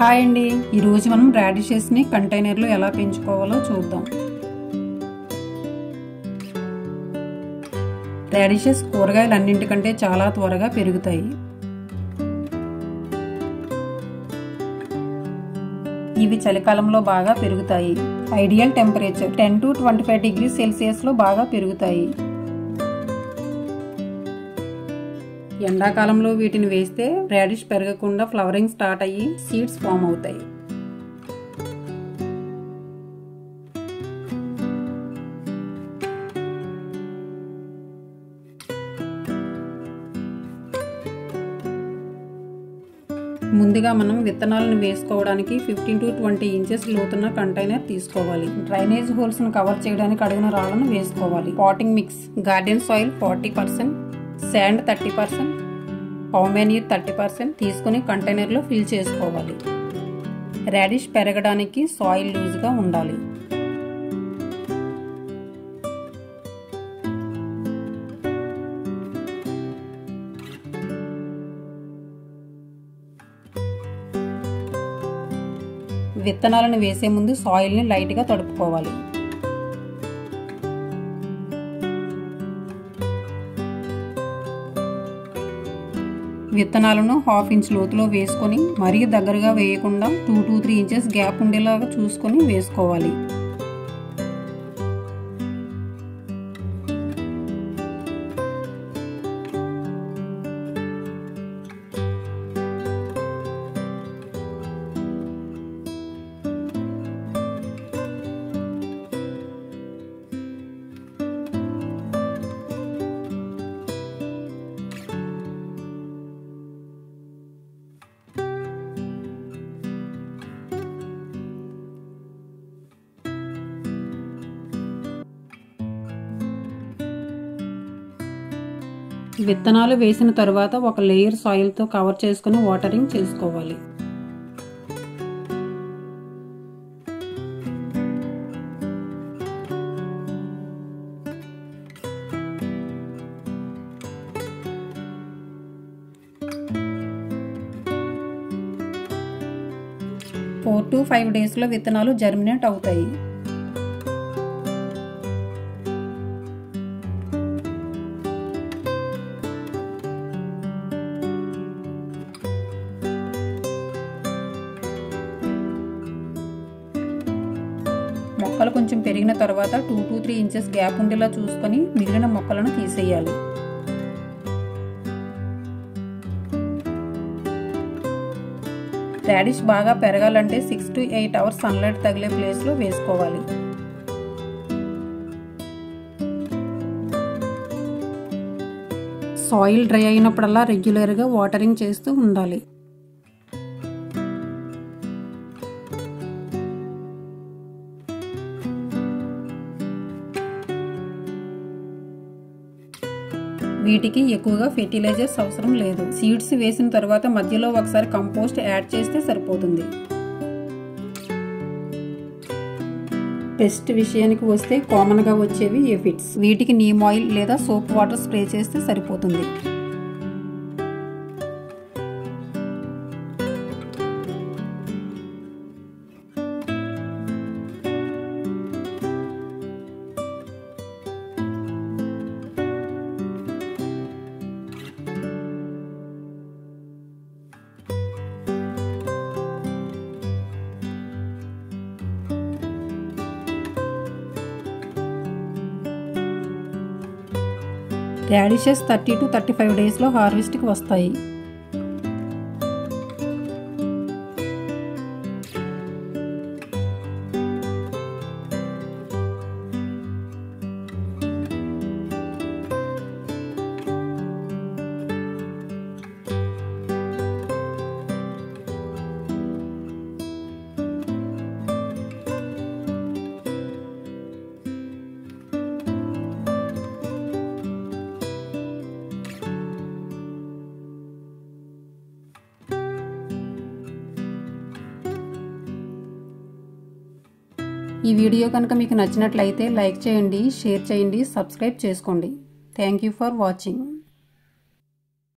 Hi అండి, ఈరోజు మనం రాడిషెస్ని కంటైనర్లో ఎలా పెంచుకోవాలో చూద్దాం. రాడిషెస్ కూరగాయలు అన్నింటికంటే చాలా త్వరగా పెరుగుతాయి. ఇవి చలికాలంలో బాగా పెరుగుతాయి. ఐడియల్ టెంపరేచర్ 10 to 25 degrees సెల్సియస్లో బాగా పెరుగుతాయి. ఎండాకాలంలో వీటిని వేస్తే రాడిష్ పెరగకుండా ఫ్లవరింగ్ స్టార్ట్ అయ్యి సీడ్స్ ఫామ్ అవుతాయి. ముందుగా మనం విత్తనాలను వేసుకోవడానికి 15 to 20 ఇంచెస్ లోతున్న కంటైనర్ తీసుకోవాలి. డ్రైనేజ్ హోల్స్ ను కవర్ చేయడానికి అడుగున రాళ్లను వేసుకోవాలి. Potting mix garden soil 40%, sand 30%, పౌమెనీర్ 30% తీసుకుని కంటైనర్లో ఫిల్ చేసుకోవాలి. రాడిష్ పెరగడానికి సాయిల్ లూజ్గా ఉండాలి. విత్తనాలను వేసే ముందు సాయిల్ని లైట్గా తడుపుకోవాలి. విత్తనాలను 1/2 ఇంచ్ లోతులో వేసుకొని మరీ దగ్గరగా వేయకుండా 2 to 3 ఇంచెస్ గ్యాప్ ఉండేలాగా చూసుకొని వేసుకోవాలి. విత్తనాలు వేసిన తరువాత ఒక లేయర్ సాయిల్తో కవర్ చేసుకుని వాటరింగ్ చేసుకోవాలి. "4 to 5 డేస్లో విత్తనాలు జర్మినేట్ అవుతాయి. మొక్కలు కొంచెం పెరిగిన తర్వాత 2 to 3 ఇంచెస్ గ్యాప్ ఉండేలా చూసుకొని మిగిలిన మొక్కలను తీసేయాలి. రాడిష్ బాగా పెరగాలంటే 6 to 8 అవర్స్ సన్లైట్ తగిలే ప్లేస్లో వేసుకోవాలి. సాయిల్ డ్రై అయినప్పుడల్లా రెగ్యులర్గా వాటరింగ్ చేస్తూ ఉండాలి. వీటికి ఎక్కువగా ఫెర్టిలైజర్స్ అవసరం లేదు. సీడ్స్ వేసిన తర్వాత మధ్యలో ఒకసారి కంపోస్ట్ యాడ్ చేస్తే సరిపోతుంది. పెస్ట్ విషయానికి వస్తే కామన్ గా వచ్చేవి ఎఫిడ్స్. వీటికి నీమ్ ఆయిల్ లేదా సోప్ వాటర్ స్ప్రే చేస్తే సరిపోతుంది. రాడిషెస్ 30 to 35 డేస్లో హార్వెస్ట్కి వస్తాయి. ఈ వీడియో కనుక మీకు నచ్చినట్లయితే లైక్ చేయండి, షేర్ చేయండి, సబ్స్క్రైబ్ చేసుకోండి. Thank you for watching.